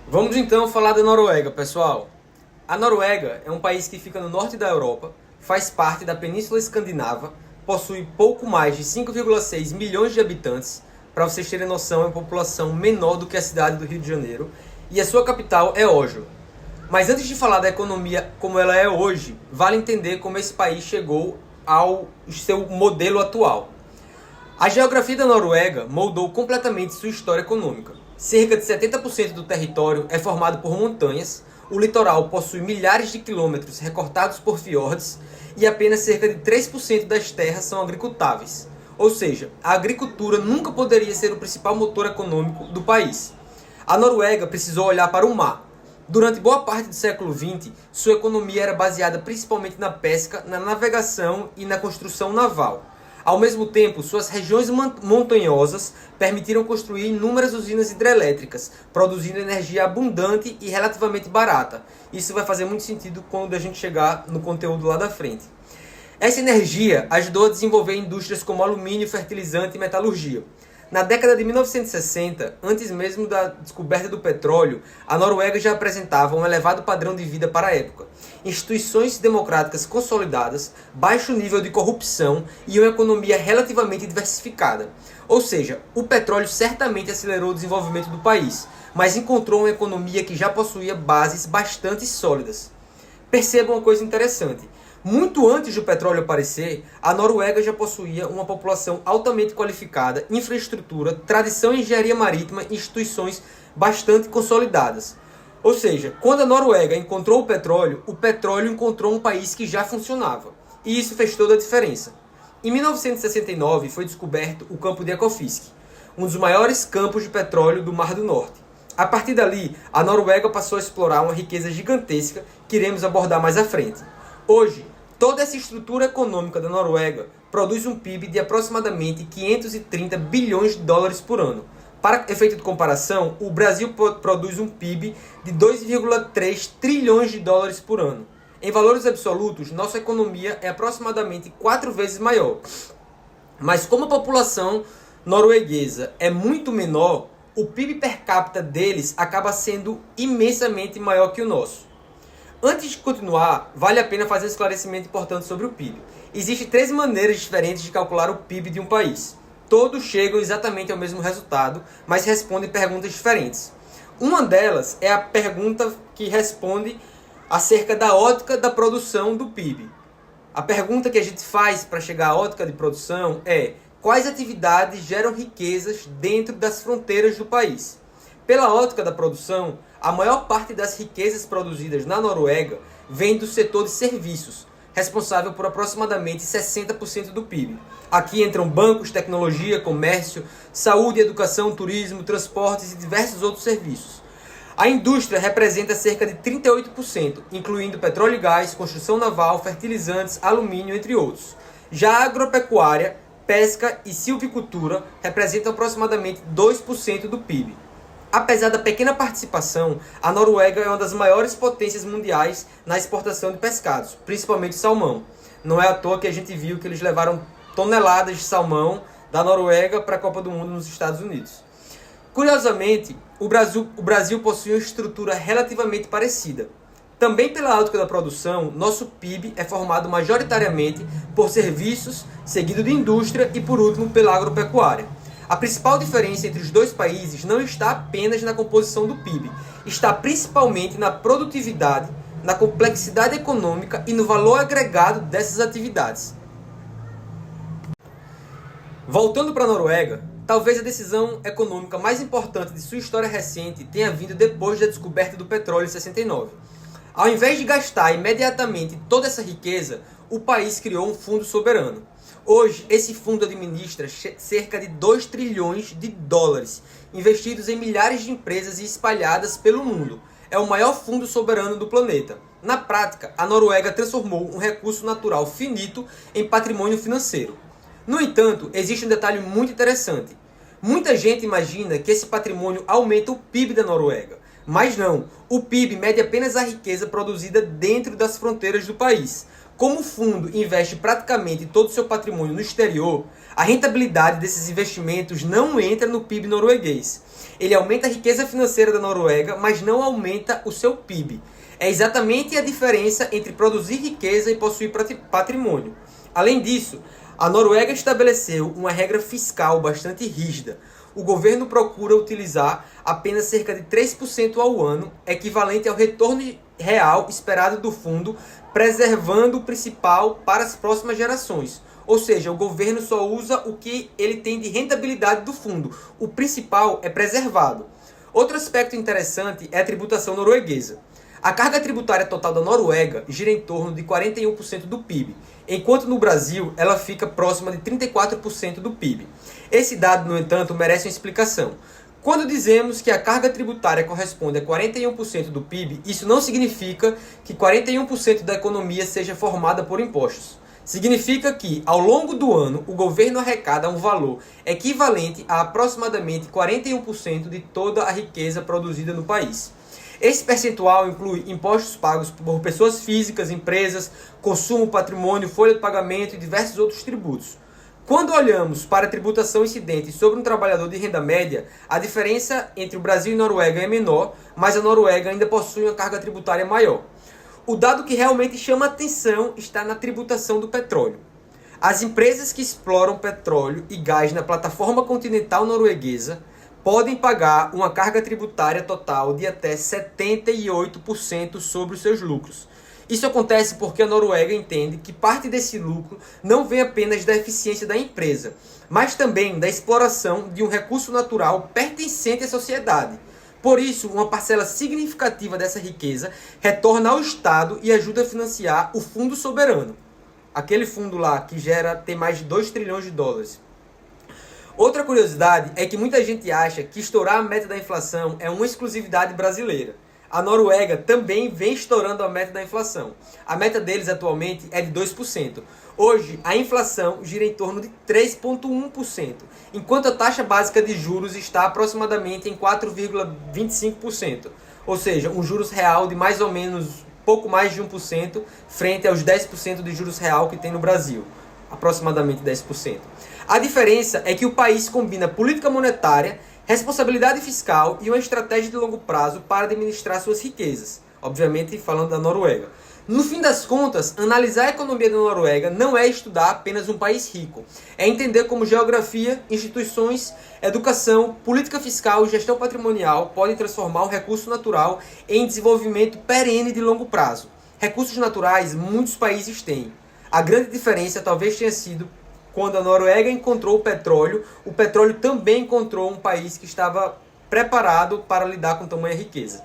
Vamos então falar da Noruega, pessoal. A Noruega é um país que fica no norte da Europa, faz parte da Península Escandinava, possui pouco mais de 5,6 milhões de habitantes. Para vocês terem noção, é uma população menor do que a cidade do Rio de Janeiro, e a sua capital é Oslo. Mas antes de falar da economia como ela é hoje, vale entender como esse país chegou ao seu modelo atual. A geografia da Noruega moldou completamente sua história econômica. Cerca de 70% do território é formado por montanhas, o litoral possui milhares de quilômetros recortados por fiordes e apenas cerca de 3% das terras são agricultáveis. Ou seja, a agricultura nunca poderia ser o principal motor econômico do país. A Noruega precisou olhar para o mar. Durante boa parte do século XX, sua economia era baseada principalmente na pesca, na navegação e na construção naval. Ao mesmo tempo, suas regiões montanhosas permitiram construir inúmeras usinas hidrelétricas, produzindo energia abundante e relativamente barata. Isso vai fazer muito sentido quando a gente chegar no conteúdo lá da frente. Essa energia ajudou a desenvolver indústrias como alumínio, fertilizante e metalurgia. Na década de 1960, antes mesmo da descoberta do petróleo, a Noruega já apresentava um elevado padrão de vida para a época. Instituições democráticas consolidadas, baixo nível de corrupção e uma economia relativamente diversificada. Ou seja, o petróleo certamente acelerou o desenvolvimento do país, mas encontrou uma economia que já possuía bases bastante sólidas. Percebam uma coisa interessante. Muito antes do petróleo aparecer, a Noruega já possuía uma população altamente qualificada, infraestrutura, tradição em engenharia marítima e instituições bastante consolidadas. Ou seja, quando a Noruega encontrou o petróleo encontrou um país que já funcionava. E isso fez toda a diferença. Em 1969 foi descoberto o campo de Ekofisk, um dos maiores campos de petróleo do Mar do Norte. A partir dali, a Noruega passou a explorar uma riqueza gigantesca que iremos abordar mais à frente. Hoje, toda essa estrutura econômica da Noruega produz um PIB de aproximadamente 530 bilhões de dólares por ano. Para efeito de comparação, o Brasil produz um PIB de 2,3 trilhões de dólares por ano. Em valores absolutos, nossa economia é aproximadamente 4 vezes maior. Mas como a população norueguesa é muito menor, o PIB per capita deles acaba sendo imensamente maior que o nosso. Antes de continuar, vale a pena fazer um esclarecimento importante sobre o PIB. Existem 3 maneiras diferentes de calcular o PIB de um país. Todos chegam exatamente ao mesmo resultado, mas respondem perguntas diferentes. Uma delas é a pergunta que responde acerca da ótica da produção do PIB. A pergunta que a gente faz para chegar à ótica de produção é: quais atividades geram riquezas dentro das fronteiras do país? Pela ótica da produção, a maior parte das riquezas produzidas na Noruega vem do setor de serviços, responsável por aproximadamente 60% do PIB. Aqui entram bancos, tecnologia, comércio, saúde, educação, turismo, transportes e diversos outros serviços. A indústria representa cerca de 38%, incluindo petróleo e gás, construção naval, fertilizantes, alumínio, entre outros. Já a agropecuária, pesca e silvicultura representam aproximadamente 2% do PIB. Apesar da pequena participação, a Noruega é uma das maiores potências mundiais na exportação de pescados, principalmente salmão. Não é à toa que a gente viu que eles levaram toneladas de salmão da Noruega para a Copa do Mundo nos Estados Unidos. Curiosamente, o Brasil possui uma estrutura relativamente parecida. Também pela ótica da produção, nosso PIB é formado majoritariamente por serviços, seguido de indústria e, por último, pela agropecuária. A principal diferença entre os dois países não está apenas na composição do PIB, está principalmente na produtividade, na complexidade econômica e no valor agregado dessas atividades. Voltando para a Noruega, talvez a decisão econômica mais importante de sua história recente tenha vindo depois da descoberta do petróleo em 69. Ao invés de gastar imediatamente toda essa riqueza, o país criou um fundo soberano. Hoje, esse fundo administra cerca de 2 trilhões de dólares, investidos em milhares de empresas e espalhadas pelo mundo. É o maior fundo soberano do planeta. Na prática, a Noruega transformou um recurso natural finito em patrimônio financeiro. No entanto, existe um detalhe muito interessante. Muita gente imagina que esse patrimônio aumenta o PIB da Noruega. Mas não, o PIB mede apenas a riqueza produzida dentro das fronteiras do país. Como o fundo investe praticamente todo o seu patrimônio no exterior, A rentabilidade desses investimentos não entra no PIB norueguês. Ele aumenta a riqueza financeira da Noruega, mas não aumenta o seu PIB. É exatamente a diferença entre produzir riqueza e possuir patrimônio. Além disso, a Noruega estabeleceu uma regra fiscal bastante rígida. O governo procura utilizar apenas cerca de 3% ao ano, equivalente ao retorno real esperado do fundo, preservando o principal para as próximas gerações. Ou seja, o governo só usa o que ele tem de rentabilidade do fundo. O principal é preservado. Outro aspecto interessante é a tributação norueguesa. A carga tributária total da Noruega gira em torno de 41% do PIB, enquanto no Brasil ela fica próxima de 34% do PIB. Esse dado, no entanto, merece uma explicação. Quando dizemos que a carga tributária corresponde a 41% do PIB, isso não significa que 41% da economia seja formada por impostos. Significa que, ao longo do ano, o governo arrecada um valor equivalente a aproximadamente 41% de toda a riqueza produzida no país. Esse percentual inclui impostos pagos por pessoas físicas, empresas, consumo, patrimônio, folha de pagamento e diversos outros tributos. Quando olhamos para a tributação incidente sobre um trabalhador de renda média, a diferença entre o Brasil e a Noruega é menor, mas a Noruega ainda possui uma carga tributária maior. O dado que realmente chama atenção está na tributação do petróleo. As empresas que exploram petróleo e gás na plataforma continental norueguesa podem pagar uma carga tributária total de até 78% sobre os seus lucros. Isso acontece porque a Noruega entende que parte desse lucro não vem apenas da eficiência da empresa, mas também da exploração de um recurso natural pertencente à sociedade. Por isso, uma parcela significativa dessa riqueza retorna ao Estado e ajuda a financiar o Fundo Soberano. Aquele fundo lá que tem mais de 2 trilhões de dólares. Outra curiosidade é que muita gente acha que estourar a meta da inflação é uma exclusividade brasileira. A Noruega também vem estourando a meta da inflação. A meta deles atualmente é de 2%. Hoje, a inflação gira em torno de 3,1%, enquanto a taxa básica de juros está aproximadamente em 4,25%. Ou seja, um juros real de mais ou menos pouco mais de 1% frente aos 10% de juros real que tem no Brasil. Aproximadamente 10%. A diferença é que o país combina política monetária, responsabilidade fiscal e uma estratégia de longo prazo para administrar suas riquezas. Obviamente, falando da Noruega. No fim das contas, analisar a economia da Noruega não é estudar apenas um país rico. É entender como geografia, instituições, educação, política fiscal e gestão patrimonial podem transformar o recurso natural em desenvolvimento perene de longo prazo. Recursos naturais muitos países têm. A grande diferença talvez tenha sido quando a Noruega encontrou o petróleo também encontrou um país que estava preparado para lidar com tamanha riqueza.